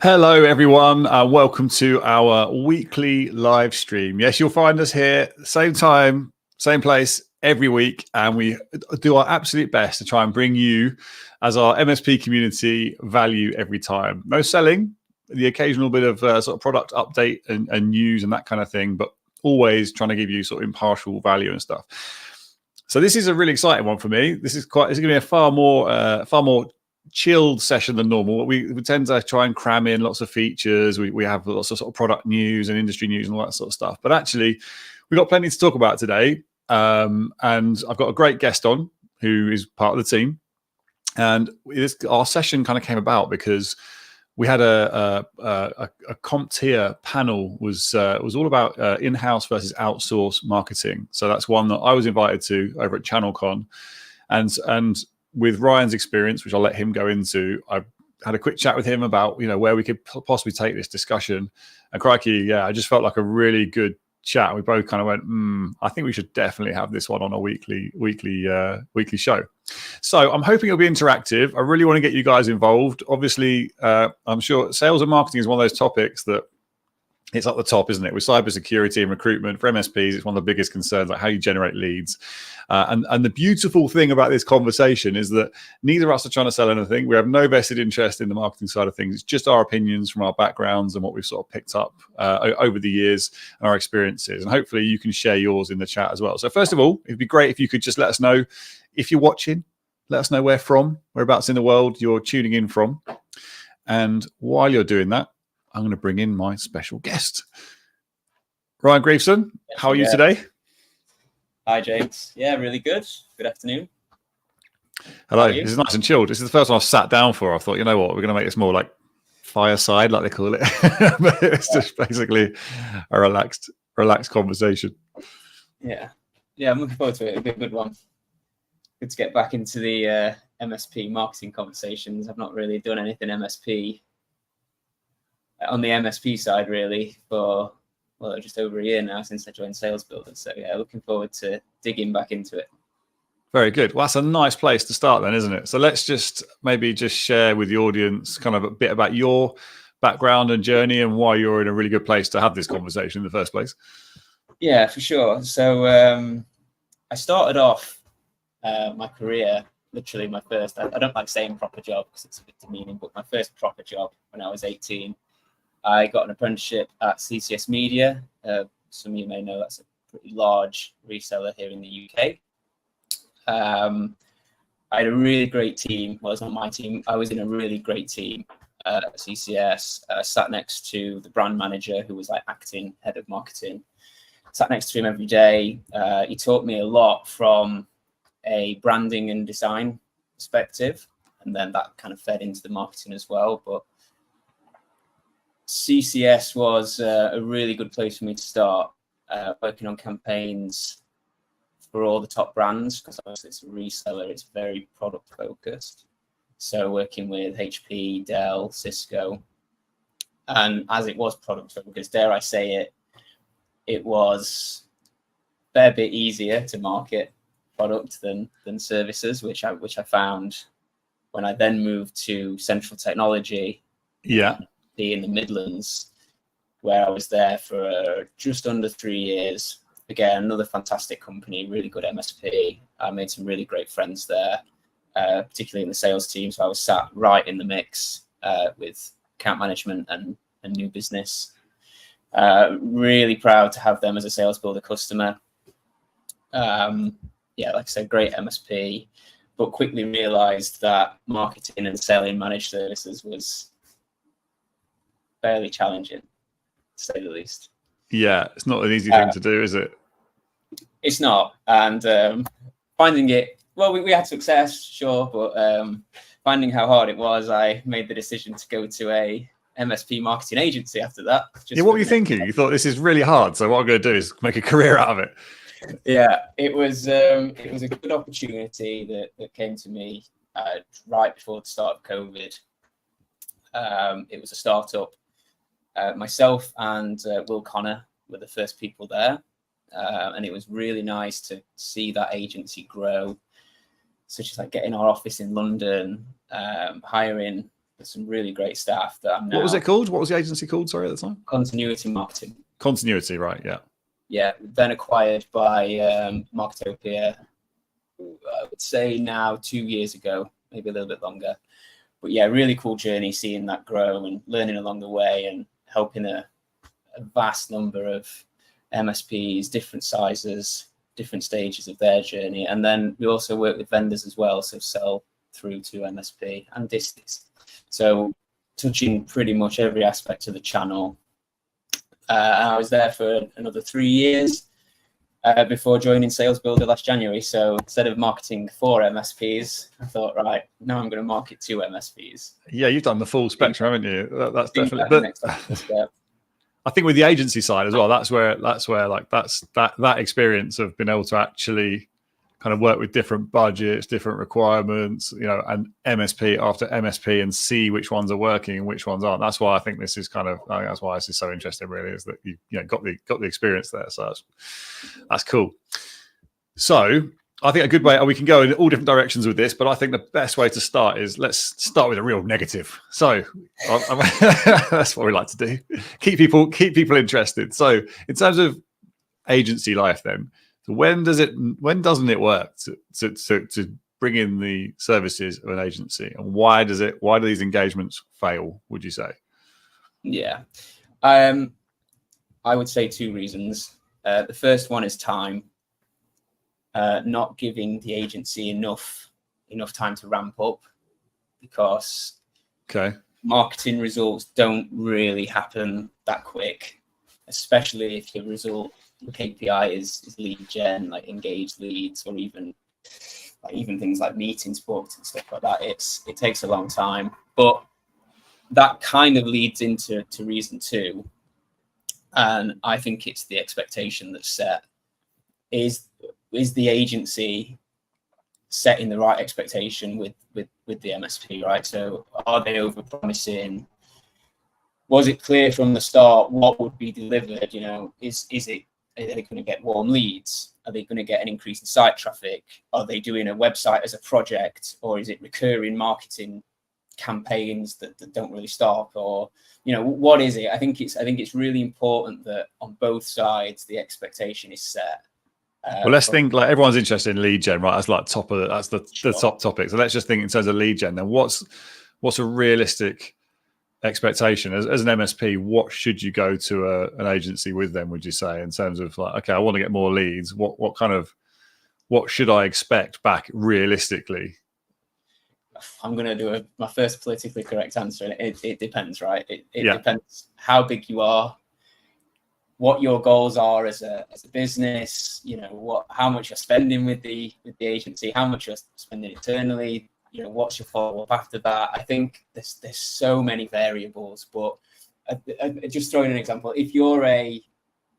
Hello, everyone. Welcome to our weekly live stream. Yes, you'll find us here, same time, same place every week. And we do our absolute best to try and bring you, as our MSP community, value every time. No selling, the occasional bit of sort of product update and news and that kind of thing, but always trying to give you sort of impartial value and stuff. So this is a really exciting one for me. It's going to be a far more chilled session than normal. We tend to try and cram in lots of features. We have lots of sort of product news and industry news and all that sort of stuff. But actually, we've got plenty to talk about today. And I've got a great guest on who is part of the team. And our session kind of came about because we had a CompTIA panel was all about in-house versus outsource marketing. So that's one that I was invited to over at ChannelCon, and with Ryan's experience, which I'll let him go into, I had a quick chat with him about where we could possibly take this discussion. And crikey, yeah, I just felt like a really good chat. We both kind of went, I think we should definitely have this one on a weekly show. So I'm hoping it'll be interactive. I really want to get you guys involved. Obviously, I'm sure sales and marketing is one of those topics that it's at the top, isn't it? With cybersecurity and recruitment for MSPs, it's one of the biggest concerns, like how you generate leads. And the beautiful thing about this conversation is that neither of us are trying to sell anything. We have no vested interest in the marketing side of things. It's just our opinions from our backgrounds and what we've sort of picked up over the years and our experiences. And hopefully you can share yours in the chat as well. So first of all, it'd be great if you could just let us know if you're watching. Let us know whereabouts in the world you're tuning in from. And while you're doing that, I'm going to bring in my special guest. Ryan Greveson, how are you today? Hi, James. Yeah, really good. Good afternoon. Hello. This is nice and chilled. This is the first one I've sat down for. I thought, you know what, we're going to make this more like fireside, like they call it. But it's just basically a relaxed conversation. Yeah, I'm looking forward to it. It'll be a good one. Good to get back into the MSP marketing conversations. I've not really done anything MSP on the MSP side really for just over a year now since I joined Salesbuildr. So yeah, looking forward to digging back into it. Very good. Well, that's a nice place to start then, isn't it? So let's just share with the audience kind of a bit about your background and journey and why you're in a really good place to have this conversation in the first place. Yeah, for sure. So I started off my career, literally my first, I don't like saying proper job because it's a bit demeaning, but my first proper job when I was 18. I got an apprenticeship at CCS Media. Some of you may know that's a pretty large reseller here in the UK. I had a really great team. Well, it's not my team. I was in a really great team at CCS. Sat next to the brand manager, who was like acting head of marketing. Sat next to him every day. He taught me a lot from a branding and design perspective, and then that kind of fed into the marketing as well. But CCS was a really good place for me to start working on campaigns for all the top brands, because obviously it's a reseller, it's very product focused. So working with HP, Dell, Cisco, and as it was product focused, dare I say it was a fair bit easier to market product than services, which I found when I then moved to Central Technology. Yeah. In the Midlands, where I was there for just under 3 years. Again, another fantastic company, really good MSP. I made some really great friends there, particularly in the sales team. So I was sat right in the mix with account management and new business. Really proud to have them as a Salesbuildr customer. Yeah, like I said, great MSP, but quickly realized that marketing and selling managed services was fairly challenging, to say the least. Yeah, it's not an easy thing to do, is it? It's not. And finding it, well, we had success, sure, but finding how hard it was, I made the decision to go to a MSP marketing agency after that. Yeah, what were you thinking? You thought, this is really hard, so what I'm going to do is make a career out of it. Yeah, it was a good opportunity that came to me right before the start of COVID. It was a startup. Myself and Will Connor were the first people there, and it was really nice to see that agency grow, such as like getting our office in London, hiring some really great staff that I'm now. What was it called? What was the agency called? Sorry, at the time. Continuity Marketing. Continuity, right? Yeah. Yeah. Then acquired by Marketopia. I would say now 2 years ago, maybe a little bit longer. But yeah, really cool journey, seeing that grow and learning along the way and helping a vast number of MSPs, different sizes, different stages of their journey. And then we also work with vendors as well, so sell through to MSP and disties. So touching pretty much every aspect of the channel. I was there for another 3 years before joining Salesbuildr last January. So instead of marketing for MSPs, I thought, right, now I'm going to market to MSPs. Yeah, you've done the full spectrum, haven't you? That's definitely. But I think with the agency side as well, that's where like that experience of being able to actually kind of work with different budgets, different requirements, and MSP after MSP, and see which ones are working and which ones aren't. That's why I think this is that's why this is so interesting, really, is that you got the experience there. So that's cool. So I think a good way, we can go in all different directions with this, but I think the best way to start is, let's start with a real negative. So that's what we like to do. Keep people interested. So in terms of agency life, then, so when doesn't it work to bring in the services of an agency, and why do these engagements fail, would you say? Yeah, I would say 2 reasons. The first one is time. Not giving the agency enough time to ramp up, because marketing results don't really happen that quick, especially if your KPI is lead gen, like engaged leads, or even things like meetings booked and stuff like that. It takes a long time, but that kind of leads into reason 2, and I think it's the expectation that's set. Is the agency setting the right expectation with the MSP, right? So are they over-promising? Was it clear from the start what would be delivered? Are they going to get warm leads? Are they going to get an increase in site traffic? Are they doing a website as a project, or is it recurring marketing campaigns that don't really stop? Or what is it? I think it's really important that on both sides the expectation is set. Well, let's think, like, everyone's interested in lead gen, right? That's like the top topic. So let's just think in terms of lead gen. Then what's a realistic expectation as an MSP? What should you go to an agency with them, would you say, in terms of, like, okay, I want to get more leads. What should I expect back realistically? I'm going to do my first politically correct answer, and it depends, right? It depends how big you are, what your goals are as a business, how much you're spending with the agency, how much you're spending internally, what's your follow-up after that. I think there's so many variables, but just throwing an example, if you're a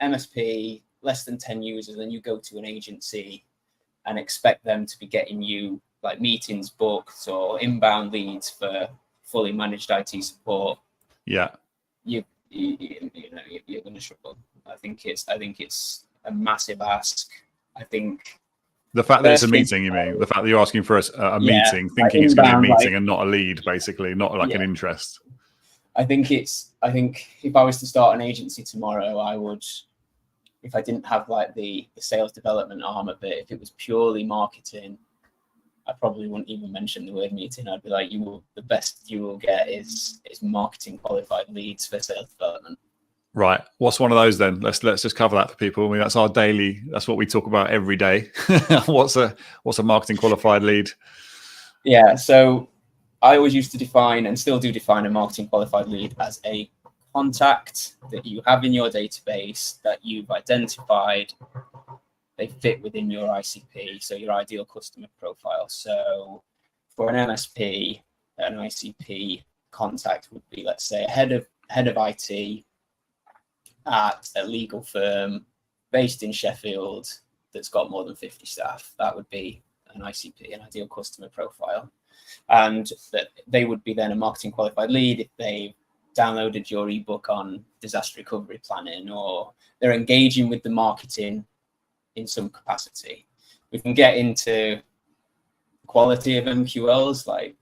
MSP, less than 10 users, and you go to an agency and expect them to be getting you like meetings booked or inbound leads for fully managed IT support, you're going to struggle. I think it's a massive ask. I think the fact that it's a meeting, you mean? The fact that you're asking for a meeting, thinking it's going to be a meeting and not a lead, basically, not like an interest. I think if I was to start an agency tomorrow, I would, if I didn't have like the sales development arm of it, if it was purely marketing, I probably wouldn't even mention the word meeting. I'd be like, the best you will get is marketing qualified leads for sales development. Right. What's one of those then? Let's just cover that for people. I mean, that's what we talk about every day. What's a marketing qualified lead? Yeah. So I always used to define, and still do define, a marketing qualified lead as a contact that you have in your database that you've identified. They fit within your ICP, so your ideal customer profile. So for an MSP, an ICP contact would be, let's say, a head of IT at a legal firm based in Sheffield that's got more than 50 staff. That would be an ICP, an ideal customer profile. And that they would be then a marketing qualified lead if they downloaded your ebook on disaster recovery planning, or they're engaging with the marketing in some capacity. We can get into quality of MQLs, like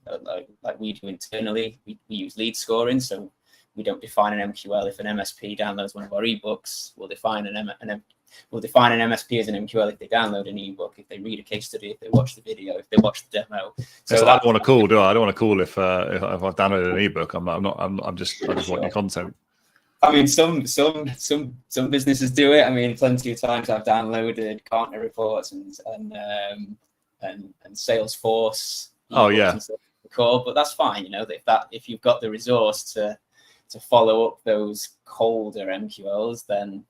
we do internally. We use lead scoring, so we don't define an MQL. If an MSP downloads one of our ebooks, we'll define an MSP as an MQL if they download an ebook, if they read a case study, if they watch the video, if they watch the demo. So I don't want to call, do I? I don't want to call if I've downloaded an ebook. I just want your content. I mean, some businesses do it. I mean, plenty of times I've downloaded Gartner reports and Salesforce. Oh yeah. But that's fine, you know. If you've got the resource to follow up those colder MQLs, then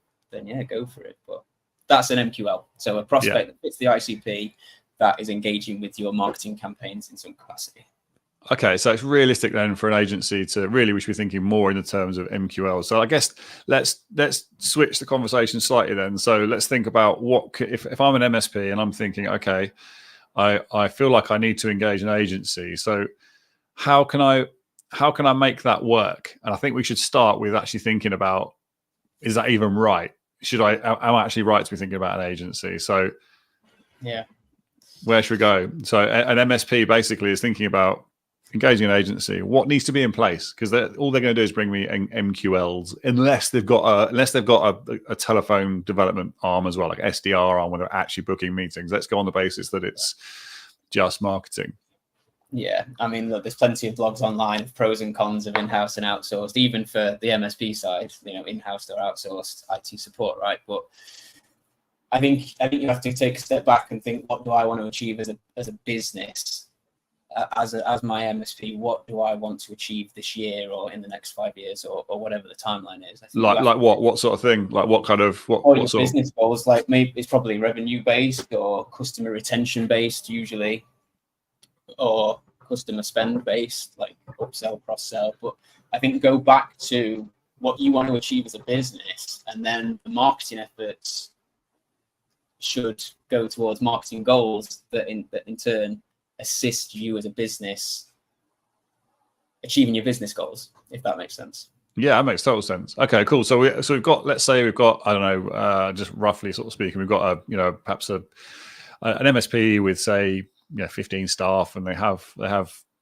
yeah, go for it. But that's an MQL. So a prospect that fits the ICP that is engaging with your marketing campaigns in some capacity. Okay, so it's realistic then for an agency to really, we should be thinking more in the terms of MQL. So I guess let's switch the conversation slightly then. So let's think about if I'm an MSP and I'm thinking, okay, I feel like I need to engage an agency. So how can I make that work? And I think we should start with actually thinking about, is that even right? Am I actually right to be thinking about an agency? So yeah, where should we go? So an MSP basically is thinking about engaging an agency. What needs to be in place? Because all they're going to do is bring me MQLs, unless they've got a telephone development arm as well, like SDR arm, where they're actually booking meetings. Let's go on the basis that it's just marketing. Yeah, I mean, look, there's plenty of blogs online of pros and cons of in-house and outsourced, even for the MSP side, you know, in-house or outsourced IT support, right? But I think you have to take a step back and think, what do I want to achieve as a business? As my MSP, what do I want to achieve this year or in the next 5 years or whatever the timeline is? Like what sort of thing? Like what kind of what sort business of goals? Like maybe it's probably revenue based or customer retention based usually, or customer spend based, like upsell, cross sell. But I think go back to what you want to achieve as a business, and then the marketing efforts should go towards marketing goals that in turn assist you as a business achieving your business goals, if that makes sense. Yeah, that makes total sense. Okay, cool. So we've got, let's say we've got, I don't know, just roughly sort of speaking, we've got perhaps an MSP with, say, 15 staff, and they have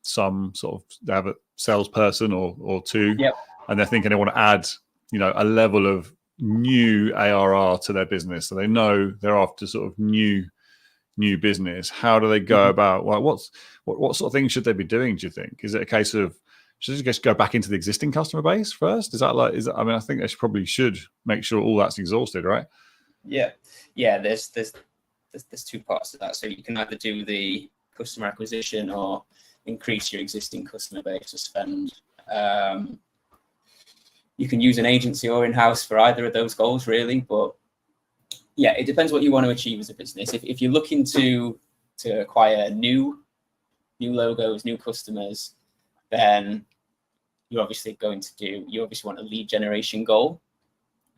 some sort of, they have a salesperson or two, yep. And they're thinking they want to add, a level of new ARR to their business. So they know they're after sort of new business. How do they go about, well, what sort of things should they be doing, do you think? Is it a case of, should they just go back into the existing customer base first? I mean, I think they probably should make sure all that's exhausted, right? Yeah. There's two parts to that. So you can either do the customer acquisition or increase your existing customer base or spend. You can use an agency or in-house for either of those goals, really. But yeah, it depends what you want to achieve as a business. If you're looking to acquire new logos, new customers, then you're obviously you want a lead generation goal.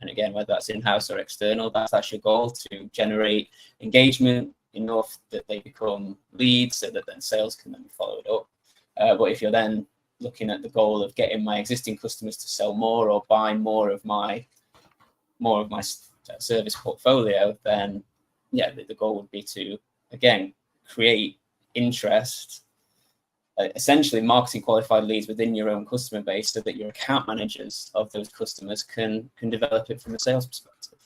And again, whether that's in-house or external, that's your goal, to generate engagement enough that they become leads so that then sales can then be followed up. But if you're then looking at the goal of getting my existing customers to sell more or buy more of my service portfolio, then yeah, the goal would be to, again, create interest, essentially marketing qualified leads within your own customer base, so that your account managers of those customers can develop it from a sales perspective.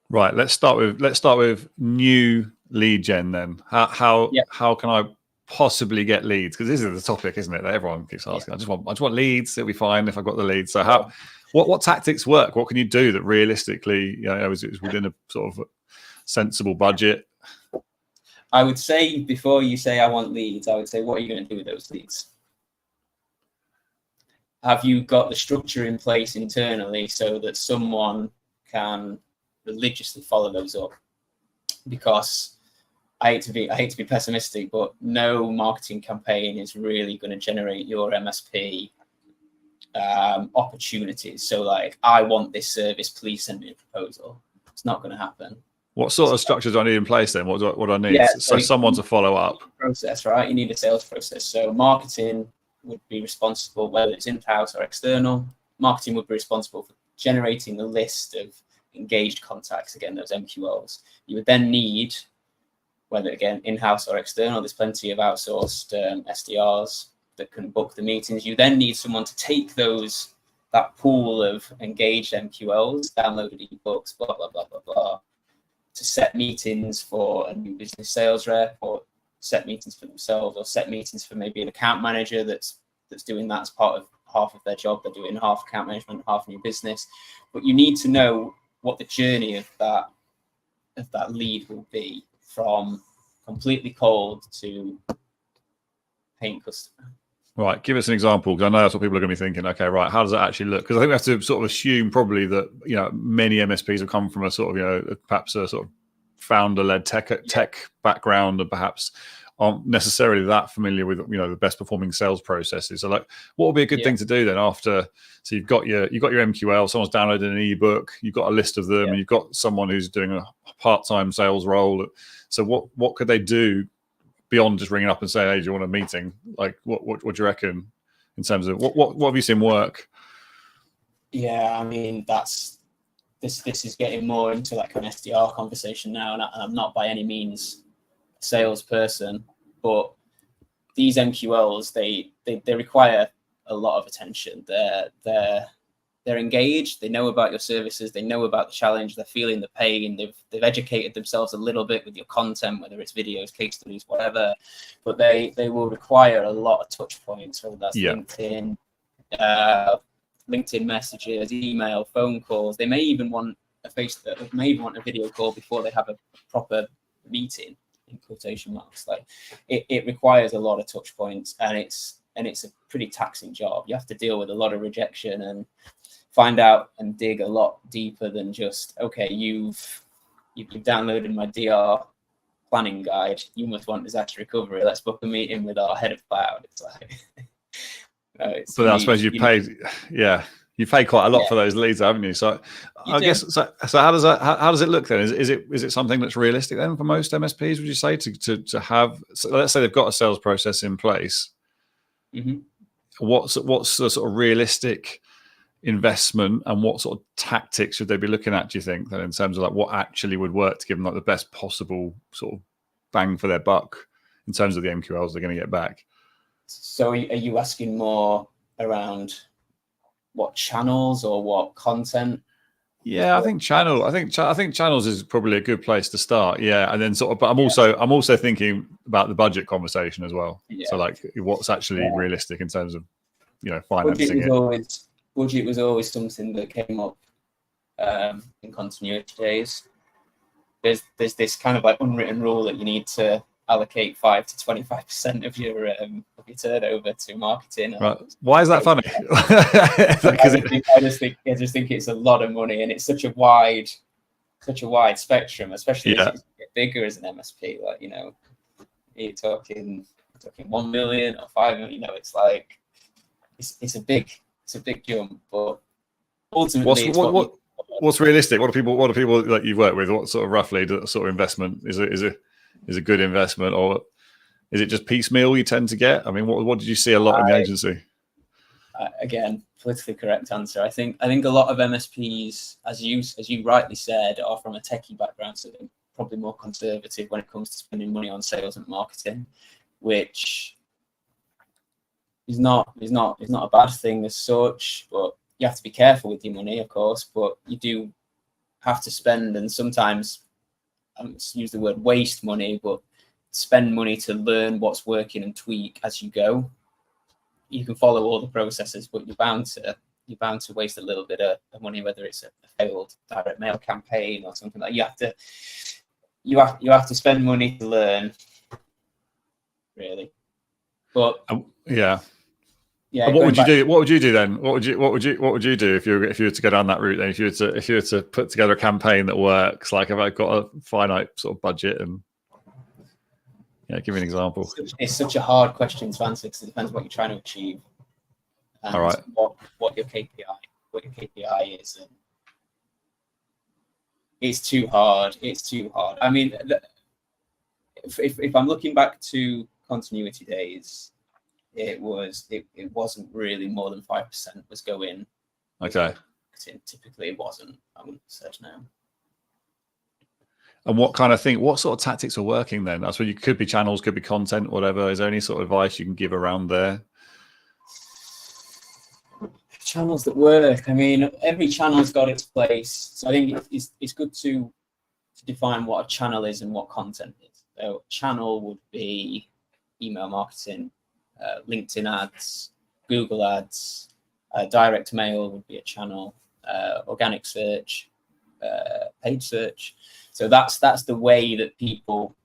Right. Let's start with new lead gen then. How can I possibly get leads? Because this is the topic, isn't it, that everyone keeps asking. Yeah. I just want leads. It'll be fine if I've got the leads. So what tactics work? What can you do that realistically, is within a sort of sensible budget? I would say, before you say I want leads, I would say, what are you going to do with those leads? Have you got the structure in place internally so that someone can religiously follow those up? Because I hate to be pessimistic, but no marketing campaign is really going to generate your MSP opportunities. So like, I want this service, please send me a proposal. It's not going to happen. What sort of structures do I need in place then? What do I need? Yeah, so someone to follow up. Process, right? You need a sales process. So marketing would be responsible, whether it's in-house or external. Marketing would be responsible for generating the list of engaged contacts, again, those MQLs. You would then need whether again in-house or external. There's plenty of outsourced SDRs that can book the meetings. You then need someone to take that pool of engaged MQLs, downloaded ebooks, blah blah blah blah blah, to set meetings for a new business sales rep, or set meetings for themselves, or set meetings for maybe an account manager that's doing that as part of half of their job. They're doing half account management, half new business. But you need to know what the journey of that lead will be, from completely cold to paying customer. Right, give us an example, because I know that's what people are going to be thinking. Okay, right, how does that actually look? Because I think we have to sort of assume probably that, you know, many MSPs have come from a sort of, you know, perhaps a sort of founder-led tech background, and perhaps aren't necessarily that familiar with, you know, the best performing sales processes. So, like, what would be a good thing to do then after? So you've got your MQL, someone's downloaded an ebook, you've got a list of them, and you've got someone who's doing a part-time sales role. So what could they do beyond just ringing up and saying, "Hey, do you want a meeting?" Like, what do you reckon in terms of what have you seen work? Yeah, I mean, this is getting more into like an SDR conversation now, and I'm not by any means a salesperson, but these MQLs they require a lot of attention. They're engaged. They know about your services. They know about the challenge. They're feeling the pain. They've educated themselves a little bit with your content, whether it's videos, case studies, whatever. But they will require a lot of touch points, whether that's LinkedIn, LinkedIn messages, email, phone calls. They may even want a video call before they have a proper meeting, in quotation marks. Like, it requires a lot of touch points, and it's a pretty taxing job. You have to deal with a lot of rejection and find out and dig a lot deeper than just, okay, you've downloaded my DR planning guide, you must want disaster recovery, let's book a meeting with our head of cloud. It's like, but I suppose you paid quite a lot for those leads, haven't you? So I guess so how does it look then? Is it something that's realistic then for most MSPs, would you say, to have? So let's say they've got a sales process in place. Mm-hmm. What's the sort of realistic investment, and what sort of tactics should they be looking at, do you think, then, in terms of like what actually would work to give them like the best possible sort of bang for their buck in terms of the MQLs they're going to get back? So are you asking more around what channels or what content? Yeah, I think channels is probably a good place to start. Yeah, and then sort of, but I'm also thinking about the budget conversation as well. Yeah. So like, what's actually realistic in terms of, you know, financing budget was always something that came up in continuity days. There's this kind of like unwritten rule that you need to allocate 5 to 25% of your turnover to marketing. Right. Why is that funny? I just think it's a lot of money, and it's such a wide spectrum, especially as you get bigger as an MSP. Like, you know, you're talking 1 million or 5 million. You know, it's like it's a big jump, but ultimately, what's realistic? What do people that you've worked with? What sort of roughly sort of investment is a good investment, or is it just piecemeal you tend to get? I mean, what did you see a lot in the agency? Again, politically correct answer. I think a lot of MSPs, as you rightly said, are from a techie background, so they're probably more conservative when it comes to spending money on sales and marketing, which is not a bad thing as such. But you have to be careful with your money, of course. But you do have to spend, and sometimes I don't use the word waste money, but spend money to learn what's working and tweak as you go. You can follow all the processes, but you're bound to waste a little bit of money, whether it's a failed direct mail campaign or something like that. You have to spend money to learn, really. But yeah. What would you do? What would you do then? What would you do if you were to go down that route? Then, if you were to put together a campaign that works, like, if I've got a finite sort of budget, and give me an example. It's such a hard question to answer, because it depends what you're trying to achieve, and all right, what your KPI is. And it's too hard. I mean, if I'm looking back to continuity days, it wasn't really more than 5% was going. Okay. Typically, it wasn't. I wouldn't have said no. And what sort of tactics are working then? That's what you could be channels, could be content, whatever. Is there any sort of advice you can give around there? Channels that work. I mean, every channel's got its place. So I think it's good to define what a channel is and what content is. So channel would be email marketing, LinkedIn ads, Google ads, direct mail would be a channel, organic search, paid search. So that's the way that people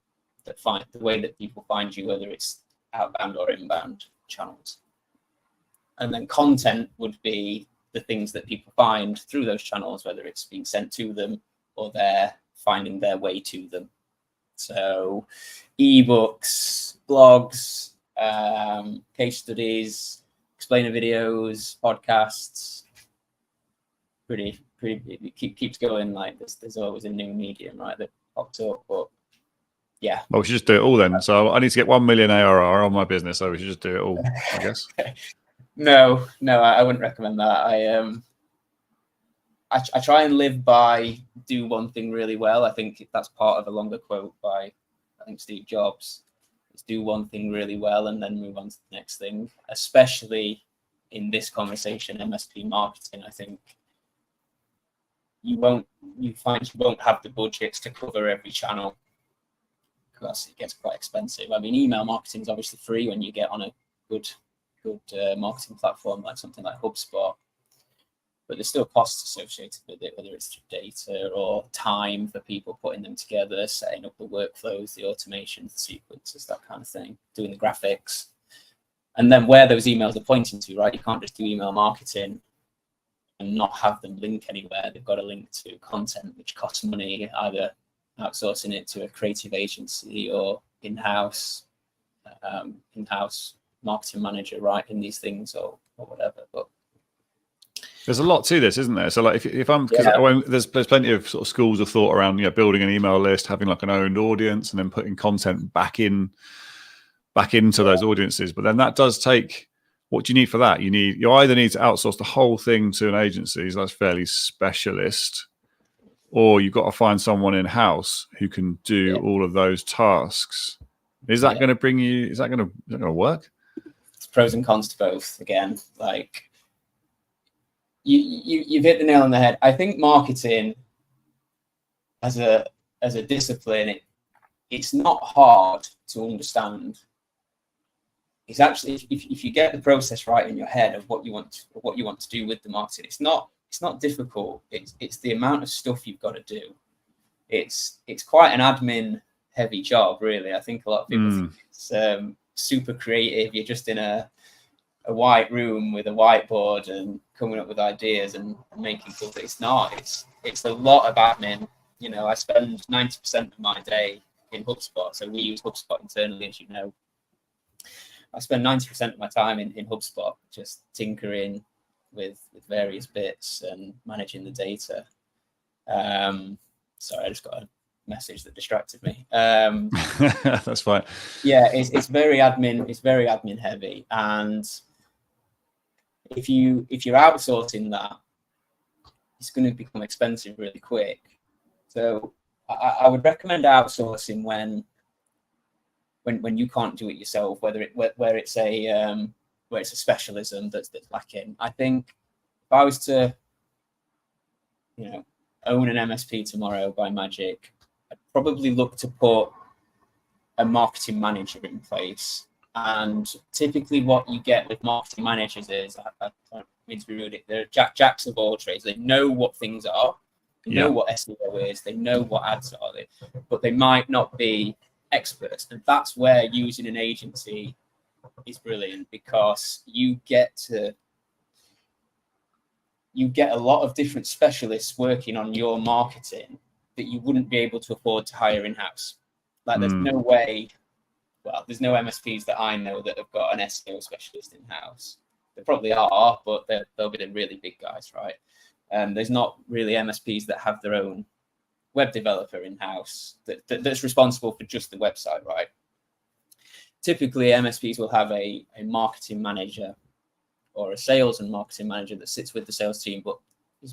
find you, whether it's outbound or inbound channels. And then content would be the things that people find through those channels, whether it's being sent to them or they're finding their way to them. So ebooks, blogs, case studies, explainer videos, podcasts, it keeps going. Like there's always a new medium, right, that pops up. But yeah. Well, we should just do it all then. So I need to get 1 million ARR on my business, so we should just do it all, I guess. No, I wouldn't recommend that. I try and live by do one thing really well. I think that's part of a longer quote by, I think, Steve Jobs. It's do one thing really well and then move on to the next thing. Especially in this conversation, MSP marketing, I think you won't have the budgets to cover every channel because it gets quite expensive. I mean, email marketing is obviously free when you get on a good marketing platform like something like HubSpot, but there's still costs associated with it, whether it's through data or time for people putting them together, setting up the workflows, the automations, the sequences, that kind of thing, doing the graphics. And then where those emails are pointing to, right? You can't just do email marketing and not have them link anywhere. They've got to link to content, which costs money, either outsourcing it to a creative agency or in-house marketing manager writing these things or whatever. But there's a lot to this, isn't there? So like if I'm, because there's plenty of sort of schools of thought around, building an email list, having like an owned audience, and then putting content back into those audiences. But then that does take, what do you need for that? You either need to outsource the whole thing to an agency, so that's fairly specialist, or you've got to find someone in house who can do all of those tasks. Is that going to bring you? Is that going to work? It's pros and cons to both. Again, like you've hit the nail on the head. I think marketing as a discipline, it's not hard to understand. It's actually, if you get the process right in your head of what you want to do with the marketing, it's not difficult. It's the amount of stuff you've got to do. It's quite an admin heavy job, really. I think a lot of people think it's super creative. You're just in a white room with a whiteboard and coming up with ideas and making cool. It's not. It's a lot of admin. I spend 90% of my day in HubSpot. So we use HubSpot internally, as you know. I spend 90% of my time in HubSpot, just tinkering with various bits and managing the data. Sorry, I just got a message that distracted me. That's fine. Yeah, it's very admin. It's very admin heavy, and if you're outsourcing that, it's going to become expensive really quick. So I would recommend outsourcing when you can't do it yourself, where it's a specialism that's lacking. I think if I was to, own an MSP tomorrow by magic, I'd probably look to put a marketing manager in place. And typically what you get with marketing managers is, I don't mean to be rude, they're jacks of all trades. They know what things are, they know what SEO is, they know what ads are, but they might not be experts. And that's where using an agency is brilliant, because you get a lot of different specialists working on your marketing that you wouldn't be able to afford to hire in-house. Like there's no way, there's no MSPs that I know that have got an SEO specialist in-house. There probably are, but they'll be the really big guys, right? There's not really MSPs that have their own web developer in-house that's responsible for just the website, right? Typically, MSPs will have a marketing manager or a sales and marketing manager that sits with the sales team, but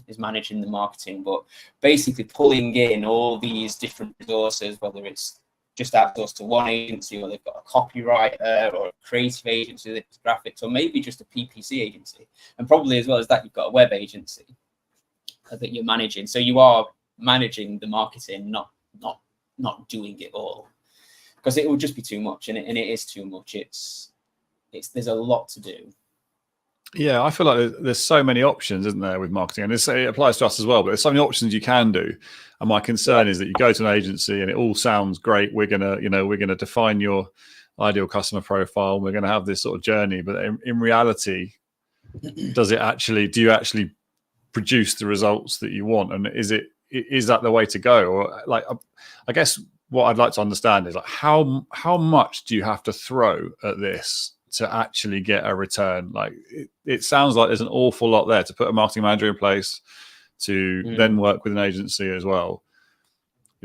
is managing the marketing, but basically pulling in all these different resources, whether it's just outsourced to one agency, or they've got a copywriter or a creative agency that's graphics, or maybe just a PPC agency. And probably as well as that, you've got a web agency that you're managing. So you are managing the marketing, not doing it all, because it will just be too much, and it is too much. There's a lot to do. Yeah, I feel like there's so many options, isn't there, with marketing? And it applies to us as well, but there's so many options you can do. And my concern is that you go to an agency and it all sounds great. We're gonna define your ideal customer profile. We're gonna have this sort of journey, but in reality, do you actually produce the results that you want? And is that the way to go? Or like, I guess what I'd like to understand is like how much do you have to throw at this to actually get a return? Like it sounds like there's an awful lot there to put a marketing manager in place, to then work with an agency as well.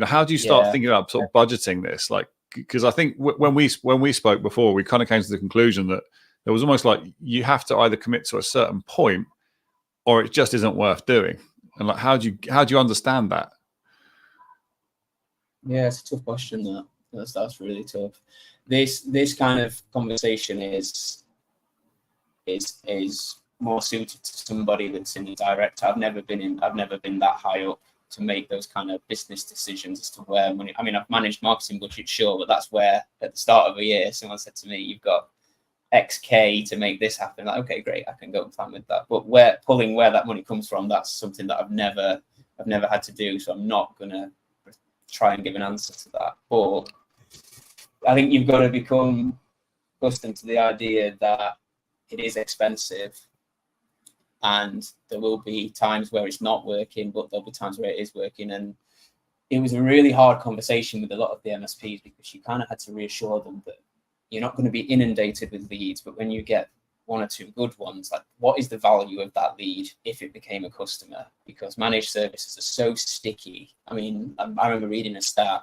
How do you start thinking about sort of budgeting this? Like, because I think when we spoke before, we kind of came to the conclusion that there was almost like you have to either commit to a certain point or it just isn't worth doing. And like, how do you understand that? Yeah, it's a tough question. That's really tough. This kind of conversation is more suited to somebody that's in the direct. I've never been that high up to make those kind of business decisions as to where money. I mean, I've managed marketing budget, sure, but that's where at the start of a year someone said to me, "You've got XK to make this happen." Like, okay, great, I can go and plan with that. But where that money comes from, that's something that I've never had to do. So I'm not gonna try and give an answer to that. But I think you've got to become accustomed to the idea that it is expensive, and there will be times where it's not working, but there'll be times where it is working. And it was a really hard conversation with a lot of the MSPs, because you kind of had to reassure them that you're not going to be inundated with leads, but when you get one or two good ones, like, what is the value of that lead if it became a customer? Because managed services are so sticky. I mean, I remember reading a stat,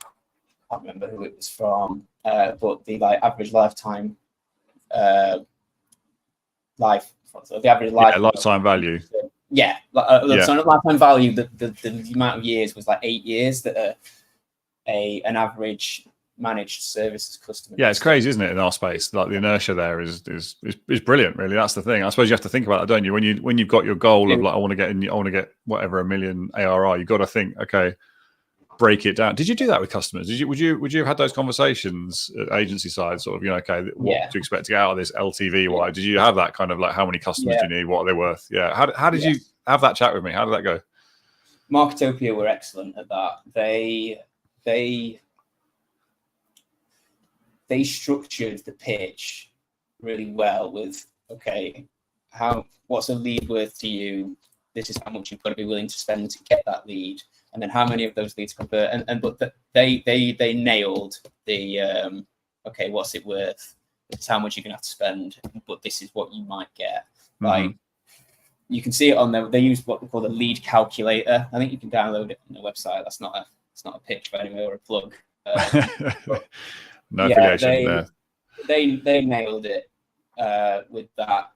I can't remember who it was from, but the average lifetime the average lifetime value. So lifetime value, the amount of years was like 8 years that an average managed services customer. Yeah, it's crazy, isn't it? In our space, like the inertia there is brilliant. Really, that's the thing. I suppose you have to think about that, don't you? When you've got your goal of like, I want to get whatever 1 million ARR, you've got to think, okay, break it down. Did you do that with customers? Would you have had those conversations at agency side, sort of, okay, what do you expect to get out of this LTV? Why did you have that kind of like, how many customers do you need? What are they worth? Yeah. How did you have that chat with me? How did that go? Marketopia were excellent at that. They structured the pitch really well with, okay, what's a lead worth to you? This is how much you've got to be willing to spend to get that lead, and then how many of those leads convert. But they nailed the okay, what's it worth? This is how much you're gonna have to spend, but this is what you might get. Mm-hmm. Like, you can see it on there. They use what we call the lead calculator. I think you can download it on the website. It's not a pitch, but anyway, or a plug. No affiliation there. They nailed it with that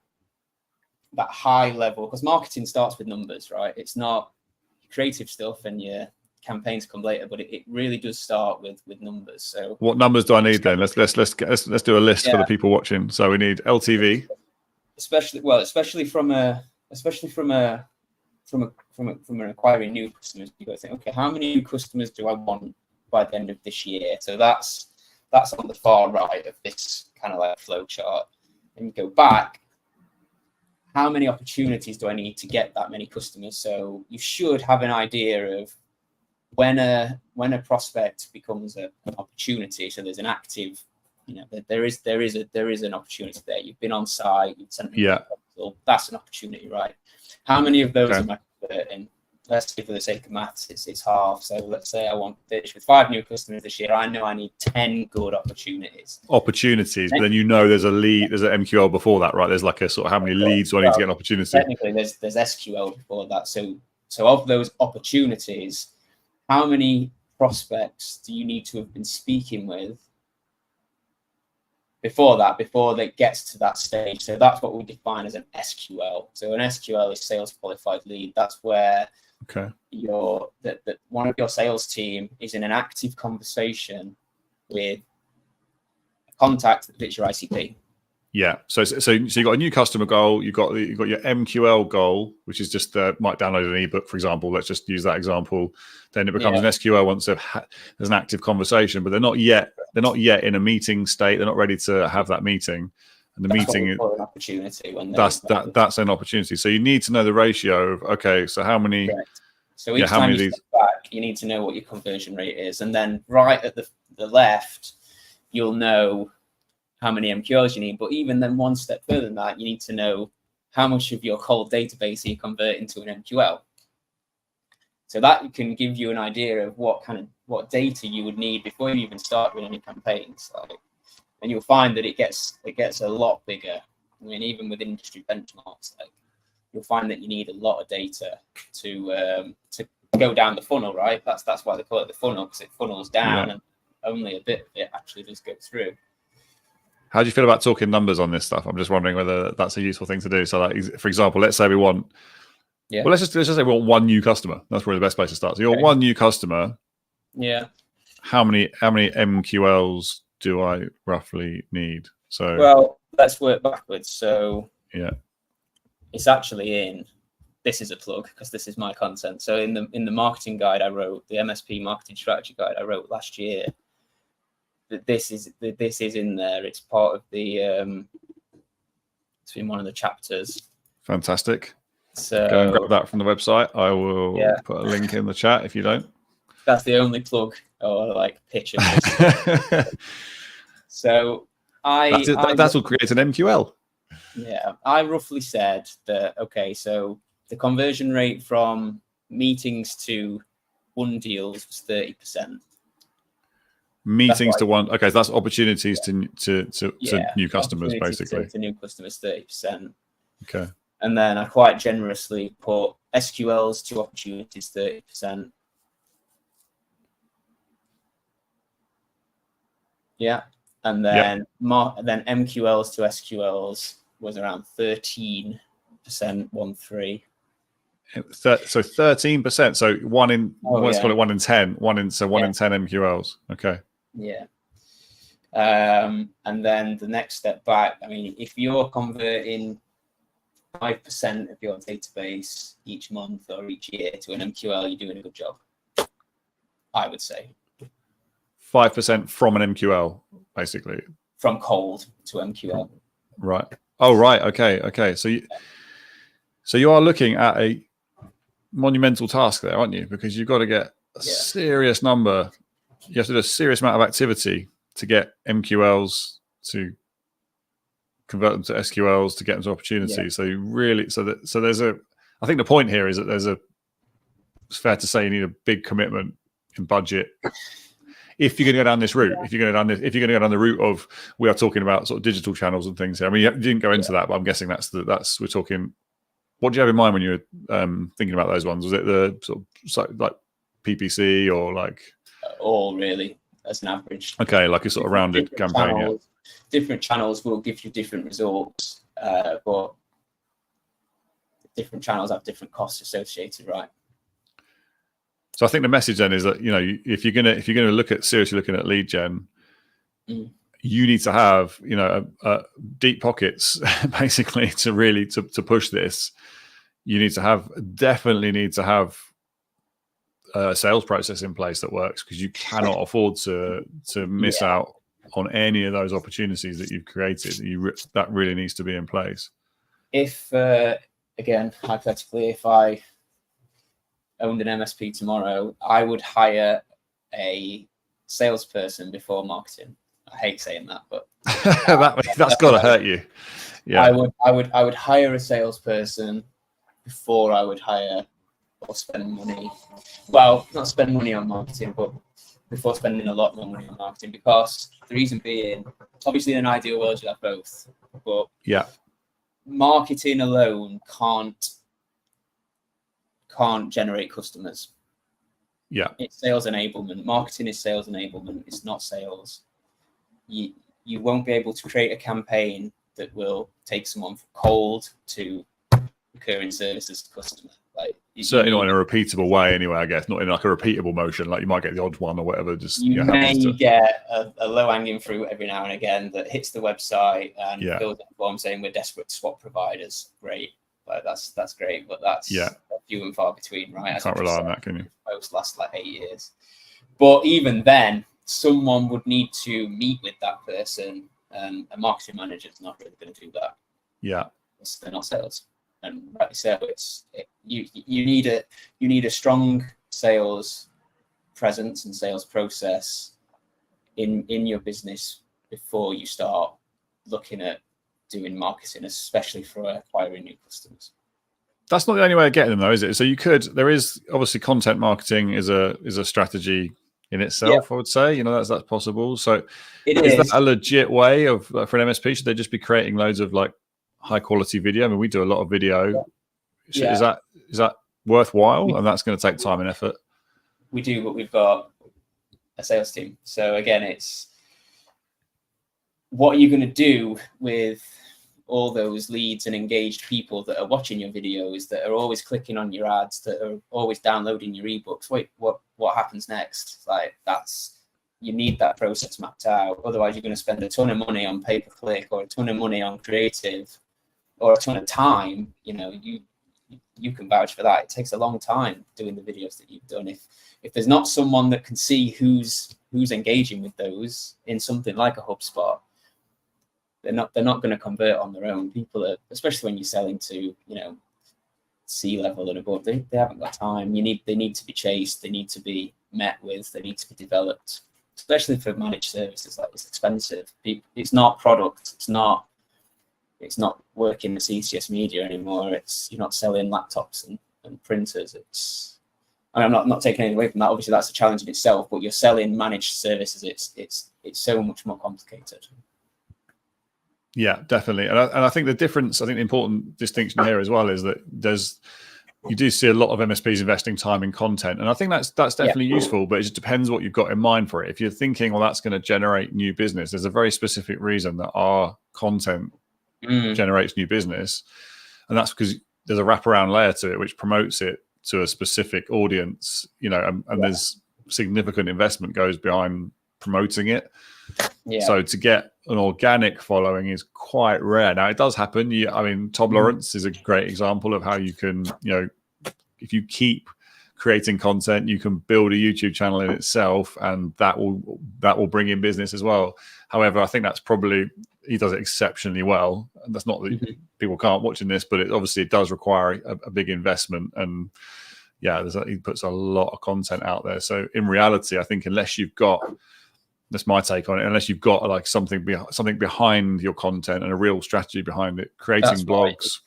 high level, because marketing starts with numbers, right? It's not creative stuff and your campaigns come later, but it really does start with numbers. So what numbers do I need then? Let's do a list for the people watching. So we need LTV, especially from acquiring new customers. You got to think, okay, how many new customers do I want by the end of this year? So that's on the far right of this kind of like flow chart. And you go back, how many opportunities do I need to get that many customers? So you should have an idea of when a prospect becomes an opportunity. So there's an active, there is an opportunity there. You've been on site, you've sent me a proposal. That's an opportunity, right? How many of those am I converting? Let's say for the sake of maths, it's half. So let's say I want to finish with 5 new customers this year. I know I need 10 good opportunities. But then there's a lead, there's an MQL before that, right? There's like a sort of, how many leads do I need to get an opportunity? Technically, there's SQL before that. So of those opportunities, how many prospects do you need to have been speaking with before that gets to that stage. So that's what we define as an SQL. So an SQL is sales qualified lead. That's where that one of your sales team is in an active conversation with a contact that fits your ICP. Yeah. So you got a new customer goal. You got your MQL goal, which is just might download an ebook, for example. Let's just use that example. Then it becomes an SQL once there's an active conversation, but they're not yet in a meeting state. They're not ready to have that meeting. And that's meeting an opportunity. That's an opportunity. So you need to know the ratio of so how many. Correct. So each time you step back, you need to know what your conversion rate is, and then right at the left, you'll know how many MQLs you need. But even then, one step further than that, you need to know how much of your cold database you convert into an MQL. So that can give you an idea of what data you would need before you even start with any campaigns. And you'll find that it gets a lot bigger. I mean, even with industry benchmarks, you'll find that you need a lot of data to go down the funnel, right? That's why they call it the funnel, because it funnels down and only a bit of it actually does go through. How do you feel about talking numbers on this stuff? I'm just wondering whether that's a useful thing to do. So, like, for example, let's say we want, well, let's just say we want one new customer. That's probably the best place to start. So, you're one new customer. Yeah. How many MQLs do I roughly need? So, well, let's work backwards. So, it's actually in. This is a plug because this is my content. So, in the marketing guide I wrote, the MSP Marketing Strategy Guide I wrote last year. This is in there. It's part of the it's in one of the chapters. Fantastic. So go and grab that from the website. I will put a link in the chat if you don't. That's the only plug or like pitch. So that's what creates an MQL. Yeah, I roughly said that. Okay, so the conversion rate from meetings to won deals was 30%. Meetings to one. Okay, so that's opportunities to new customers, basically. To new customers, 30%. Okay. And then I quite generously put SQLs to opportunities, 30%. Yeah. And then then MQLs to SQLs was around 13%, 1-3. So 13%. So let's call it 1 in 10. 1 in 10 MQLs. Okay. Yeah. And then the next step back, I mean, if you're converting 5% of your database each month or each year to an MQL, you're doing a good job, I would say. 5% from an MQL, basically. From cold to MQL. Right. Oh, right. Okay. So you are looking at a monumental task there, aren't you? Because you've got to get a serious number. You have to do a serious amount of activity to get MQLs to convert them to SQLs to get them to opportunities. Yeah. So you really, so there's a. I think the point here is that it's fair to say you need a big commitment in budget if you're going to go down this route. If you're going to go down the route of, we are talking about sort of digital channels and things here. I mean, you didn't go into that, but I'm guessing that's we're talking. What do you have in mind when you were thinking about those ones? Was it the sort of like PPC or like all really as an average? Okay, like a sort of rounded campaign. Different channels will give you different results, but different channels have different costs associated, right? So I think the message then is that, you know, if you're gonna seriously looking at lead gen, you need to have, you know, deep pockets basically to really to push this. You definitely need to have a sales process in place that works, because you cannot afford to miss out on any of those opportunities that you've created. That really needs to be in place. If again, hypothetically, if I owned an MSP tomorrow, I would hire a salesperson before marketing. I hate saying that, but that's got to hurt you. Yeah, I would hire a salesperson before I would hire or spend money. Well, not spend money on marketing, but before spending a lot more money on marketing, because the reason being, obviously in an ideal world you have both, but marketing alone can't generate customers. Yeah, it's sales enablement. Marketing is sales enablement. It's not sales. you won't be able to create a campaign that will take someone from cold to recurring services to customer. Like, certainly not in a repeatable way anyway, I guess, not in like a repeatable motion. Like you might get the odd one or whatever. Just you may get a low-hanging fruit every now and again that hits the website and fills out a form saying we're desperate to swap providers. Great. Like that's great, but that's few and far between, right? Can't rely on that, can you? Most last like 8 years. But even then, someone would need to meet with that person, and a marketing manager is not really going to do that. Yeah, they're not sales, and like so, you need a strong sales presence and sales process in your business before you start looking at doing marketing, especially for acquiring new customers. That's not the only way of getting them, though, is it? So there is obviously content marketing is a strategy in itself. I would say, that's possible. So is that a legit way of for an MSP? Should they just be creating loads of like high quality video? I mean, we do a lot of video. Is that worthwhile? And that's going to take time and effort. We do, but we've got a sales team. So again, it's what are you going to do with all those leads and engaged people that are watching your videos, that are always clicking on your ads, that are always downloading your ebooks? Wait, what happens next? Like you need that process mapped out. Otherwise, you're going to spend a ton of money on pay-per-click or a ton of money on creative or a ton of time. You can vouch for that. It takes a long time doing the videos that you've done. If there's not someone that can see who's engaging with those in something like a HubSpot, they're not going to convert on their own. People are, especially when you're selling to C-level and above, they haven't got time. They need to be chased. They need to be met with. They need to be developed. Especially for managed services, like it's expensive. It's not product. It's not working with CCS media anymore. You're not selling laptops and printers. I'm not taking anything away from that. Obviously, that's a challenge in itself. But you're selling managed services. It's so much more complicated. Yeah, definitely. And I think the important distinction here as well is that you do see a lot of MSPs investing time in content. And I think that's definitely useful, but it just depends what you've got in mind for it. If you're thinking, well, that's going to generate new business, there's a very specific reason that our content generates new business. And that's because there's a wraparound layer to it, which promotes it to a specific audience, and there's significant investment goes behind promoting it. Yeah. So to get an organic following is quite rare. Now it does happen. Tom Lawrence is a great example of how you can, if you keep creating content, you can build a YouTube channel in itself, and that will bring in business as well. However, I think that's probably, he does it exceptionally well. And that's not that people can't watch in this, but it does require a big investment. And he puts a lot of content out there. So in reality, I think unless you've got, that's my take on it, unless you've got like something behind your content and a real strategy behind it, creating blogs,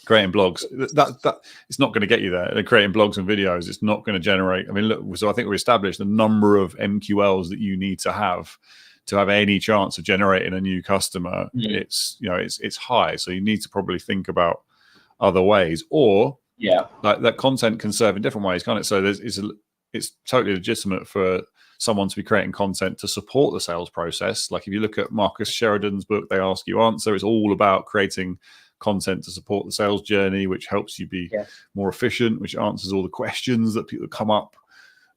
that it's not going to get you there. And creating blogs and videos, it's not going to generate. I mean, look, so I think we established the number of MQLs that you need to have any chance of generating a new customer. It's high. So you need to probably think about other ways, or like that content can serve in different ways, can't it? So it's totally legitimate for someone to be creating content to support the sales process. Like if you look at Marcus Sheridan's book, They Ask You Answer, it's all about creating content to support the sales journey, which helps you be more efficient, which answers all the questions that people come up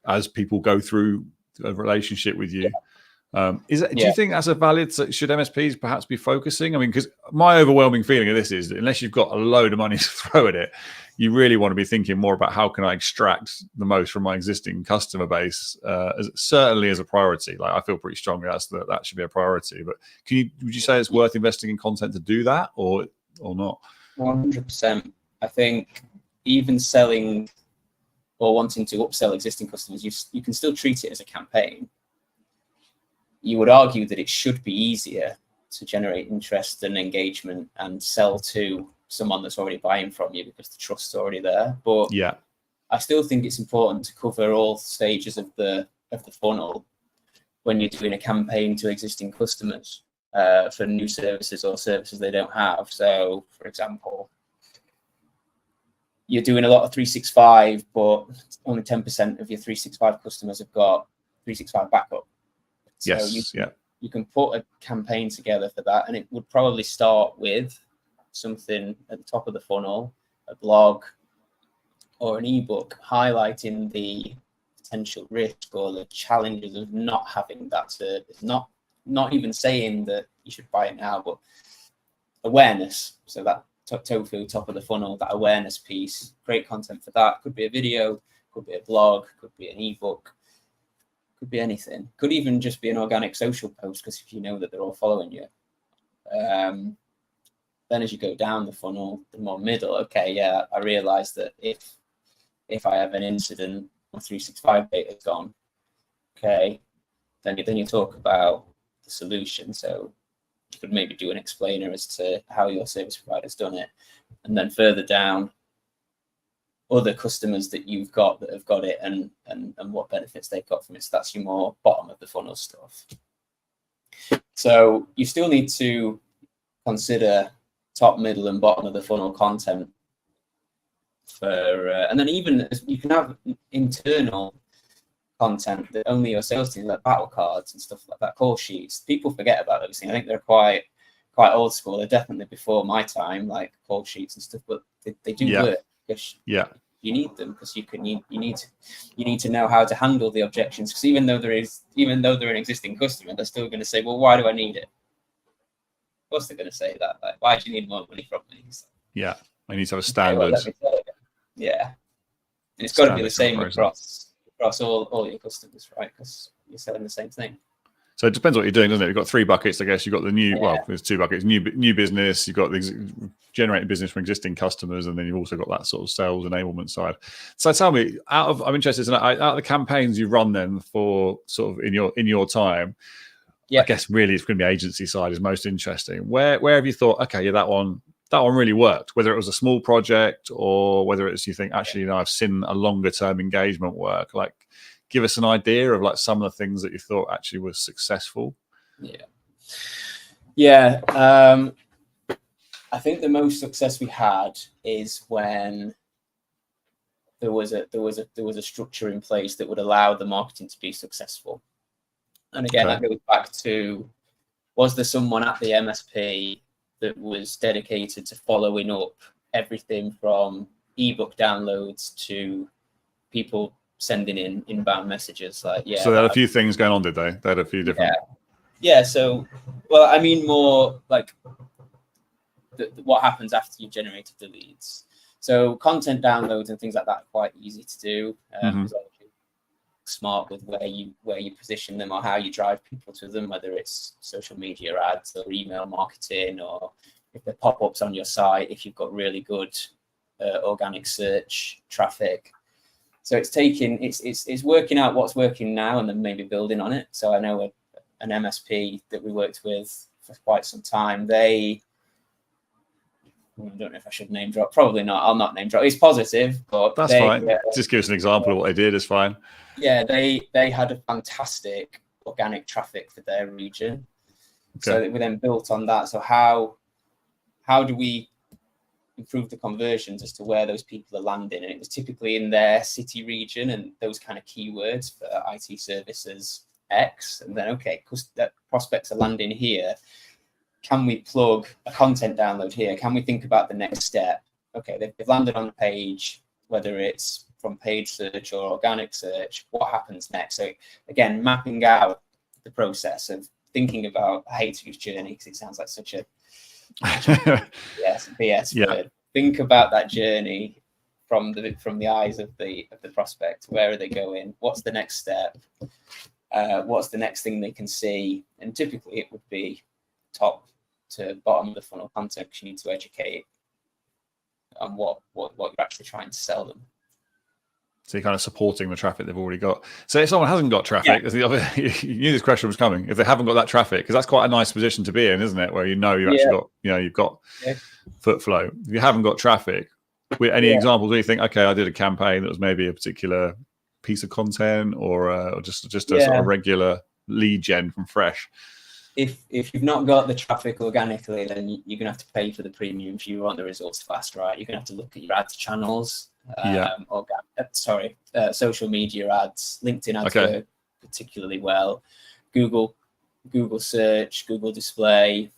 as people go through a relationship with you. Do you think that's a valid, should MSPs perhaps be focusing? I mean, because my overwhelming feeling of this is that unless you've got a load of money to throw at it, you really want to be thinking more about how can I extract the most from my existing customer base, certainly as a priority. Like I feel pretty strongly that should be a priority. But would you say it's worth investing in content to do that, or not? 100%. I think even selling or wanting to upsell existing customers, you can still treat it as a campaign. You would argue that it should be easier to generate interest and engagement and sell to someone that's already buying from you because the trust's already there. But I still think it's important to cover all stages of the funnel when you're doing a campaign to existing customers for new services or services they don't have. So, for example, you're doing a lot of 365, but only 10% of your 365 customers have got 365 backup. So you can put a campaign together for that, and it would probably start with something at the top of the funnel, a blog or an ebook highlighting the potential risk or the challenges of not having that service. Not even saying that you should buy it now, but awareness. So that tofu, top of the funnel, that awareness piece, great content for that. Could be a video, could be a blog, could be an ebook, could be anything. Could even just be an organic social post, because if you know that they're all following you. Then as you go down the funnel, the more middle, okay, yeah, I realize that if I have an incident, my 365 data is gone, okay, then you talk about the solution. So you could maybe do an explainer as to how your service provider's done it. And then further down, other customers that you've got that have got it and what benefits they've got from it. So that's your more bottom of the funnel stuff. So you still need to consider top, middle, and bottom of the funnel content for, and then even you can have internal content that only your sales team, like battle cards and stuff like that, call sheets. People forget about those things. I think they're quite old school. They're definitely before my time, like call sheets and stuff, but they do work. Because you need them, because you need to know how to handle the objections, because even though they're an existing customer, they're still going to say, well, why do I need it? Of course they're going to say that, like, why do you need more money from me? So, yeah, I need to have a standard. Yeah, and it's got to be the same across all your customers, right? Because you're selling the same thing. So it depends what you're doing, doesn't it? You've got 3 buckets, I guess. You've got the new, well, there's 2 buckets, new business. You've got the generating business from existing customers, and then you've also got that sort of sales enablement side. So tell me, I'm interested in out of the campaigns you run then for sort of in your time, I guess really it's going to be agency side is most interesting. Where have you thought, okay, yeah, that one really worked, whether it was a small project or whether it's you think actually, I've seen a longer term engagement work, like give us an idea of like some of the things that you thought actually was successful. I think the most success we had is when there was a structure in place that would allow the marketing to be successful. And again, that goes back to, was there someone at the MSP that was dedicated to following up everything from ebook downloads to people sending in inbound messages? Like, so they had a few things going on, did they? They had a few different. So, well, I mean, more like what happens after you've generated the leads. So content downloads and things like that are quite easy to do. Smart with where you position them or how you drive people to them, whether it's social media ads or email marketing, or if they're pop-ups on your site, if you've got really good organic search traffic. So it's working out what's working now and then maybe building on it. So I know an MSP that we worked with for quite some time. I don't know if I should name drop. Probably not. I'll not name drop. It's positive, but that's fine. Just give us an example of what they did. It's fine. Yeah, they had a fantastic organic traffic for their region. So we then built on that. So how do we improve the conversions as to where those people are landing? And it was typically in their city region and those kind of keywords for IT services X. And then, prospects are landing here. Can we plug a content download here? Can we think about the next step? Okay, they've landed on a page, whether it's from paid search or organic search, what happens next? So again, mapping out the process of thinking about, I hate to use journey because it sounds like such a BS word. Think about that journey from the eyes of the prospect. Where are they going? What's the next step? What's the next thing they can see? And typically it would be top to bottom of the funnel content, because you need to educate on what you're actually trying to sell them. So you're kind of supporting the traffic they've already got. So if someone hasn't got traffic, you knew this question was coming. If they haven't got that traffic, because that's quite a nice position to be in, isn't it? Where you've actually got, you've got foot flow. If you haven't got traffic, any examples where you think, okay, I did a campaign that was maybe a particular piece of content or just a sort of regular lead gen from fresh? If you've not got the traffic organically, then you're going to have to pay for the premium if you want the results fast, right? You're going to have to look at your ads channels, social media ads. LinkedIn ads work particularly well. Google Google search, Google display.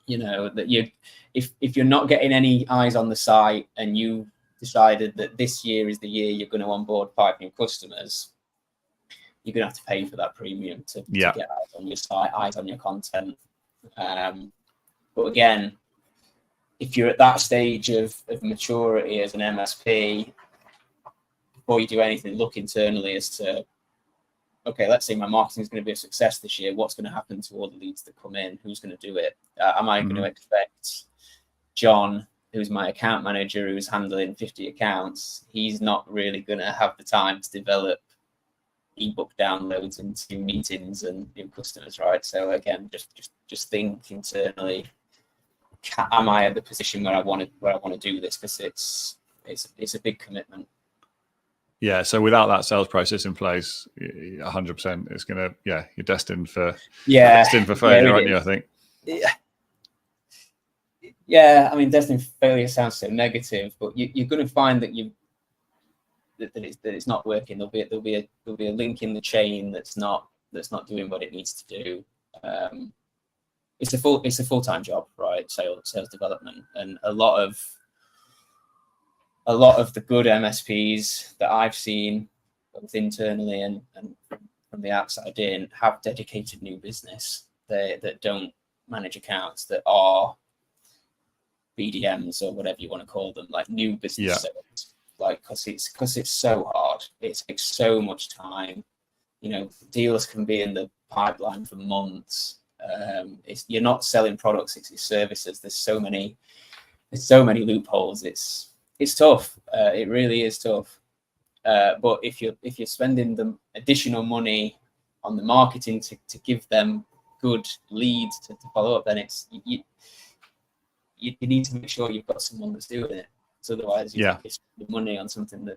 You know, that if you're not getting any eyes on the site and you decided that this year is the year you're going to onboard 5 new customers, you're going to have to pay for that premium to get eyes on your site, eyes on your content. But again, if you're at that stage of maturity as an MSP, before you do anything, look internally as to, okay, let's say my marketing is going to be a success this year. What's going to happen to all the leads that come in? Who's going to do it? Am I going to expect John, who's my account manager, who's handling 50 accounts? He's not really going to have the time to develop ebook downloads into meetings and new customers, right? So again, just think internally. Am I at the position where I want to do this? Because it's a big commitment. Yeah. So without that sales process in place, 100%, it's gonna you're destined for failure, aren't you? I think. Yeah. I mean, destined for failure sounds so negative, but you're going to find that it's not working. There'll be a link in the chain that's not doing what it needs to do. It's a full-time job, right? Sales development, and a lot of the good MSPs that I've seen, both internally and from the outside in, have dedicated new business that don't manage accounts, that are BDMs or whatever you want to call them, like new business sales. Like, because it's so hard. It takes so much time. You know, deals can be in the pipeline for months. You're not selling products, it's services. There's so many loopholes. It's tough. It really is tough. But if you're spending the additional money on the marketing to give them good leads to follow up, then you need to make sure you've got someone that's doing it. So otherwise, you spend the money on something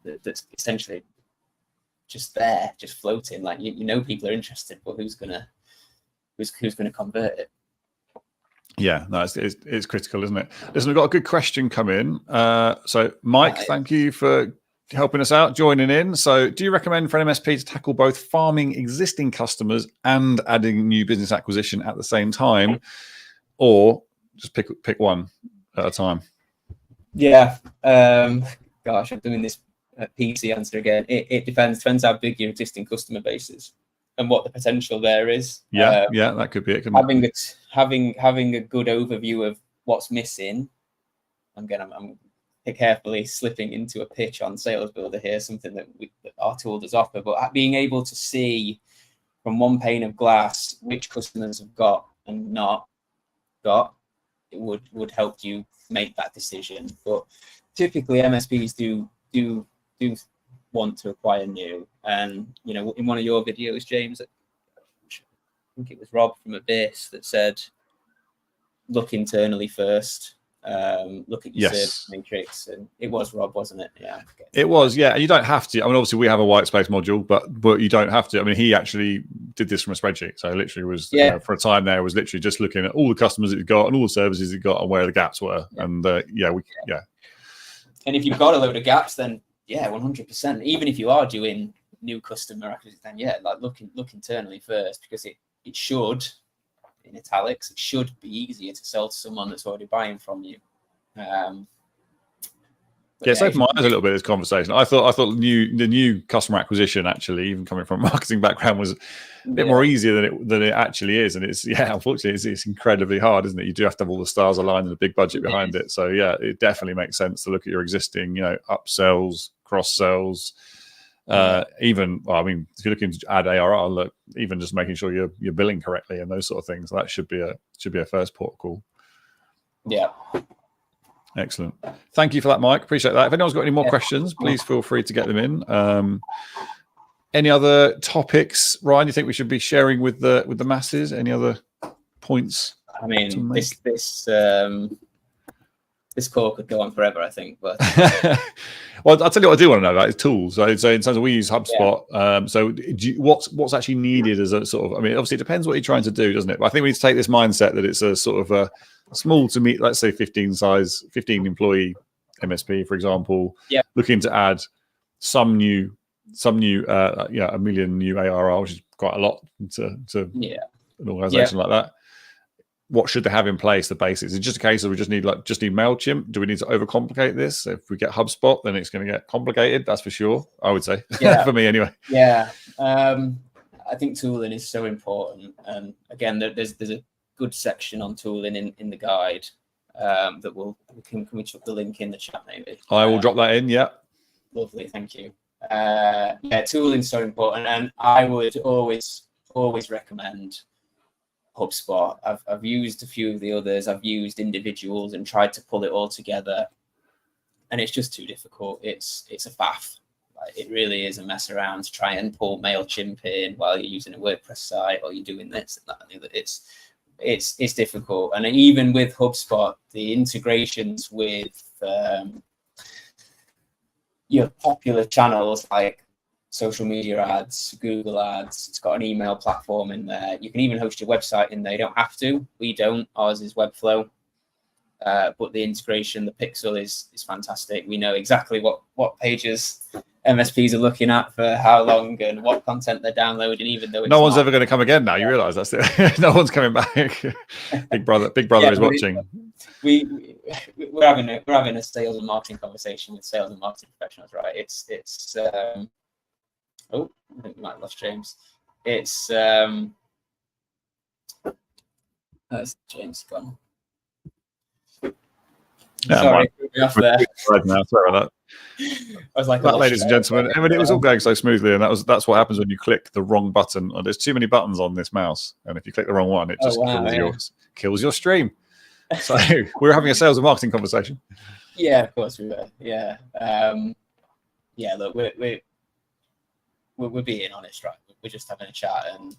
that's essentially just there, just floating. Like you know, people are interested, but who's gonna convert it? Yeah, no, it's critical, isn't it? Listen, we've got a good question come in. So Mike, thank you for helping us out, joining in. So do you recommend for an MSP to tackle both farming existing customers and adding new business acquisition at the same time, or just pick one at a time? Yeah. Gosh, I'm doing this PC answer again. It depends how big your existing customer base is and what the potential there is. Yeah, that could be it. Having a good overview of what's missing. I'm carefully slipping into a pitch on Salesbuildr here, something that our tool does offer, but being able to see from one pane of glass which customers have got and not got, it would help you make that decision. But typically MSPs do want to acquire new, and you know, in one of your videos, James, I think it was Rob from Abyss that said, look internally first. Look at your service matrix, and it was Rob, wasn't it? Yeah, it was. Yeah, and you don't have to. I mean, obviously we have a white space module, but you don't have to. I mean, he actually did this from a spreadsheet, so literally was for a time there was literally just looking at all the customers that he got and all the services he got and where the gaps were, and And if you've got a load of gaps, then 100%. Even if you are doing new customer acquisition, then like look internally first, because it should, in italics, it should be easier to sell to someone that's already buying from you. It's opened my eyes a little bit, this conversation. I thought the new customer acquisition, actually, even coming from a marketing background, was a bit more easier than it actually is. And it's unfortunately it's incredibly hard, isn't it? You do have to have all the stars aligned and a big budget behind it. So it definitely makes sense to look at your existing, upsells, cross sells. Even, well, I mean, if you're looking to add ARR, look, even just making sure you're billing correctly and those sort of things, that should be a first port of call. Yeah. Excellent. Thank you for that, Mike. Appreciate that. If anyone's got any more questions, please feel free to get them in. Any other topics, Ryan, you think we should be sharing with the masses? Any other points? I mean, this call could go on forever, I think. But well, I'll tell you what I do want to know about is tools. So in terms of, we use HubSpot. So what's actually needed as a sort of, I mean, obviously it depends what you're trying to do, doesn't it? But I think we need to take this mindset that it's a sort of a small to meet, let's say 15 employee MSP, for example, looking to add some new, 1 million new ARR, which is quite a lot to Yeah. an organization like that. What should they have in place, the basics? It's just a case of we just need MailChimp. Do we need to overcomplicate this? If we get HubSpot, then it's going to get complicated. That's for sure, I would say. Yeah. For me anyway. Yeah. I think tooling is so important. And again, there's a good section on tooling in the guide that can we chuck the link in the chat maybe? I will drop that in, yeah. Lovely, thank you. Yeah, tooling is so important, and I would always recommend HubSpot. I've used a few of the others. I've used individuals and tried to pull it all together, and it's just too difficult. It's a faff. Like, it really is a mess around to try and pull MailChimp in while you're using a WordPress site or you're doing this and that and the other. It's difficult, and even with HubSpot, the integrations with your popular channels like social media ads, Google ads, it's got an email platform in there. You can even host your website in there. You don't have to. We don't. Ours is Webflow. But the integration, the pixel is fantastic. We know exactly what pages MSPs are looking at for how long and what content they're downloading, even though no one's ever going to come again now. You realize that's it. No one's coming back. Big brother is watching. We're having a sales and marketing conversation with sales and marketing professionals, right? It's oh, I think we might have lost James. It's James gone. Sorry, off there. Sorry about that. I was like, ladies and gentlemen, I mean, it was all going so smoothly, and that's what happens when you click the wrong button. There's too many buttons on this mouse, and if you click the wrong one, it just kills your stream. So we're having a sales and marketing conversation. Yeah, of course we were. Yeah, yeah. Look, we're being honest, right? We're just having a chat and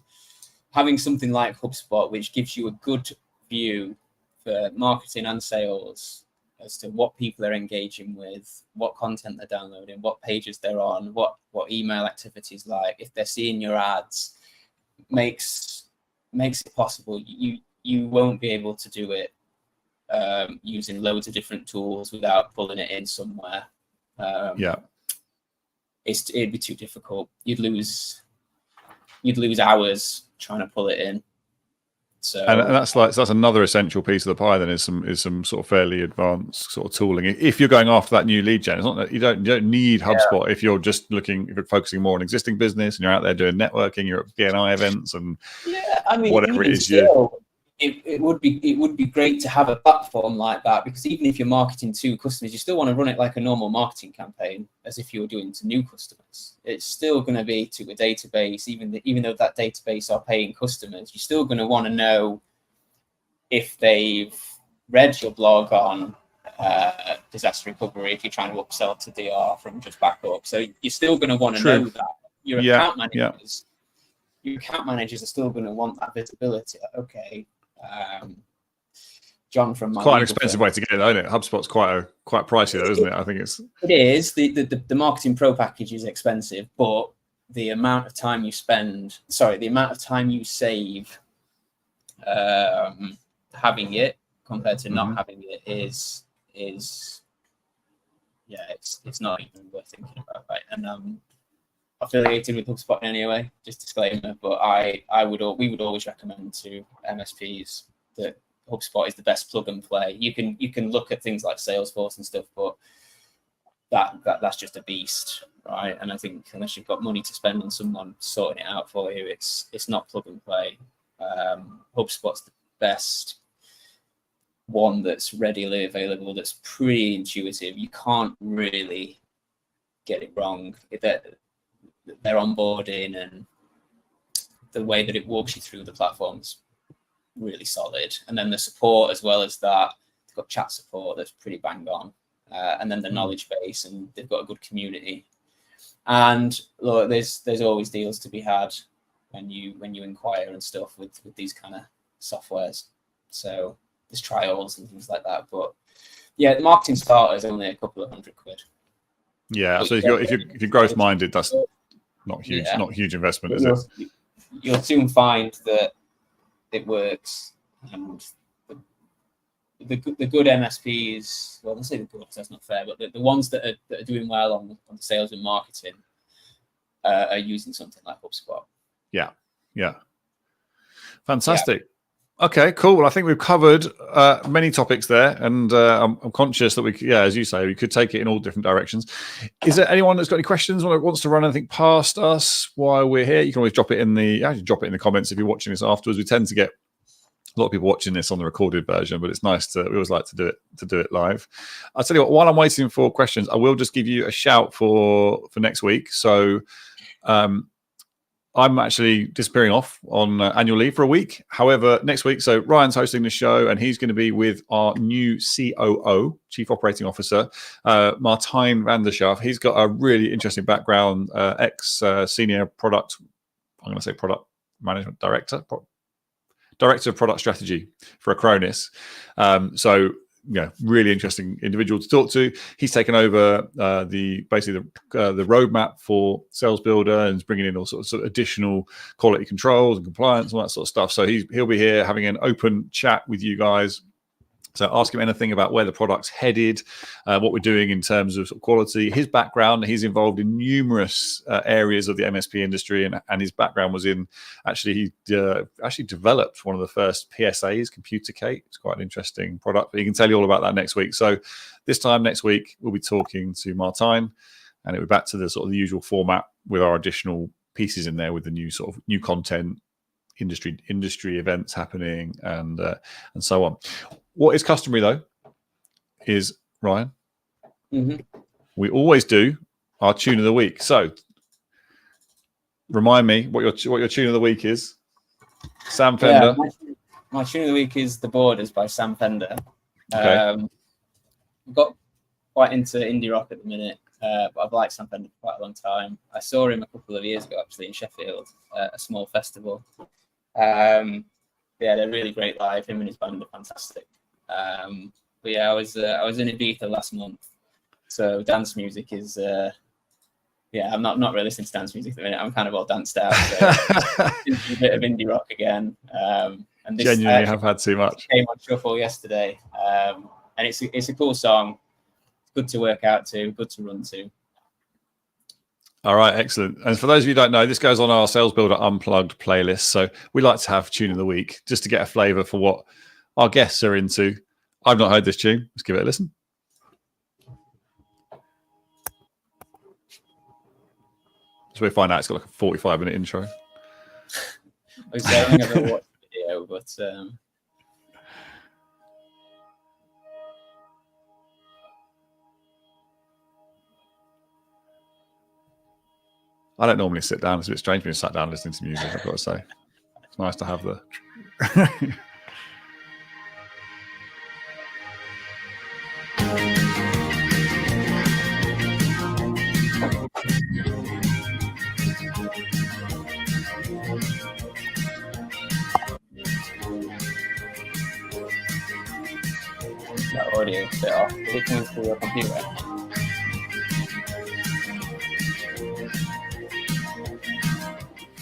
having something like HubSpot, which gives you a good view for marketing and sales as to what people are engaging with, what content they're downloading, what pages they're on, what email activities like. If they're seeing your ads, makes it possible. You won't be able to do it using loads of different tools without pulling it in somewhere. It'd be too difficult. You'd lose hours trying to pull it in. So, and that's another essential piece of the pie. Then is some sort of fairly advanced sort of tooling. If you're going after that new lead gen, it's not that you don't need HubSpot. If you're just if you're focusing more on existing business and you're out there doing networking, you're at BNI events and whatever it is. It would be great to have a platform like that, because even if you're marketing to customers, you still want to run it like a normal marketing campaign, as if you were doing to new customers. It's still going to be to a database, even though that database are paying customers. You're still going to want to know if they've read your blog on disaster recovery, if you're trying to upsell to DR from just backup. So you're still going to want to know that. Your account managers, are still going to want that visibility. Okay. John from quite an expensive way to get it, isn't it? HubSpot's quite pricey, though, isn't it? I think it is. The Marketing Pro package is expensive, but the amount of time you save having it compared to not having it is it's not even worth thinking about, right? And affiliated with HubSpot anyway, just disclaimer, but we would always recommend to MSPs that HubSpot is the best plug and play. You can look at things like Salesforce and stuff, but that's just a beast, right? And I think unless you've got money to spend on someone sorting it out for you, it's not plug and play. HubSpot's the best one that's readily available, that's pretty intuitive. You can't really get it wrong. Their onboarding and the way that it walks you through the platform's really solid. And then the support as well as that, they've got chat support that's pretty bang on. And then the knowledge base, and they've got a good community. And look, there's always deals to be had when you inquire and stuff with these kind of softwares. So there's trials and things like that. But yeah, the marketing starter is only a couple of £100. Yeah, so if you're growth minded, that's not huge, not huge investment, is it? You'll soon find that it works, and the good MSPs, well, let's say the good, that's not fair, but the ones that are doing well on the sales and marketing are using something like HubSpot. Yeah, Yeah. Fantastic. Yeah. Okay, cool. Well, I think we've covered many topics there, and I'm conscious that as you say, we could take it in all different directions. Is there anyone that's got any questions or wants to run anything past us while we're here? You can always drop it in the comments if you're watching this afterwards. We tend to get a lot of people watching this on the recorded version, but it's nice we always like to do it live. I'll tell you what, while I'm waiting for questions, I will just give you a shout for next week. So I'm actually disappearing off on annual leave for a week. However, next week, so Ryan's hosting the show, and he's going to be with our new COO, Chief Operating Officer, Martijn van der Schaaf. He's got a really interesting background, ex-senior product management director, director of product strategy for Acronis. Really interesting individual to talk to. He's taken over the roadmap for Salesbuildr and is bringing in all sorts of additional quality controls and compliance and all that sort of stuff. So he'll be here having an open chat with you guys. So ask him anything about where the product's headed, what we're doing in terms of quality. His background, he's involved in numerous areas of the MSP industry, and his background was in he developed one of the first PSAs, Computer Kate. It's quite an interesting product, but he can tell you all about that next week. So this time next week, we'll be talking to Martijn, and it'll be back to the usual format with our additional pieces in there with the new content, industry events happening, and so on. What is customary though is, Ryan, we always do our tune of the week. So remind me what your tune of the week is. Sam Fender. Yeah, my tune of the week is The Borders by Sam Fender. Okay. I've got quite into indie rock at the minute, but I've liked Sam Fender for quite a long time. I saw him a couple of years ago actually in Sheffield at a small festival. They're really great live. Him and his band are fantastic. But yeah, I was in Ibiza last month, so dance music is I'm not really listening to dance music at the minute. I'm kind of all danced out. So it's a bit of indie rock again. And this genuinely have had too much. Came on shuffle yesterday, and it's a cool song. It's good to work out to, good to run to. All right, excellent. And for those of you who don't know, this goes on our Salesbuildr Unplugged playlist. So we like to have tune of the week just to get a flavour for what our guests are into. I've not heard this tune. Let's give it a listen. So we find out it's got like a 45-minute intro. I don't think I've ever watched the video, but I don't normally sit down. It's a bit strange being sat down listening to music, I've got to say. It's nice to have the... that audio is a bit off. Is it coming through your computer?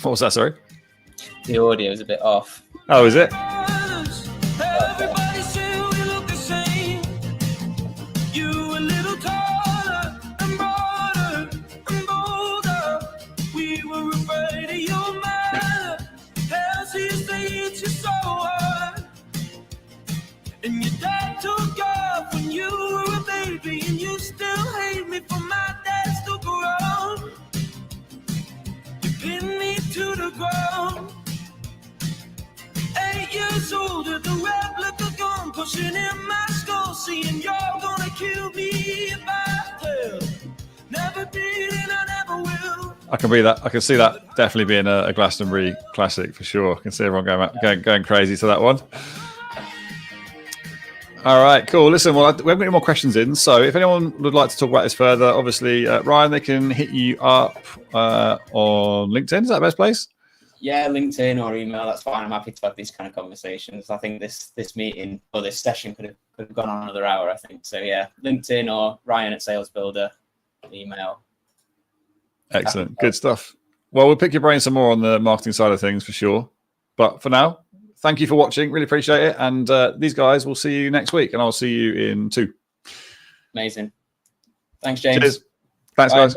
What was that, sorry? The audio is a bit off. Oh, is it? Older, the replica gun pushing in my skull, saying you're gonna kill me if I tell. Never did and I never will. I can see that definitely being a Glastonbury classic for sure. I can see everyone going crazy to that one. All right, cool. Listen, well, we haven't got any more questions in, so if anyone would like to talk about this further, obviously, Ryan, they can hit you up on LinkedIn. Is that the best place? Yeah, LinkedIn or email, that's fine. I'm happy to have these kind of conversations. I think this meeting or this session could have gone on another hour, I think. So yeah, LinkedIn or Ryan at Salesbuildr, email. Excellent. Good stuff. Well, we'll pick your brain some more on the marketing side of things for sure. But for now, thank you for watching. Really appreciate it. And these guys will see you next week, and I'll see you in 2. Amazing. Thanks, James. Cheers. Thanks, guys.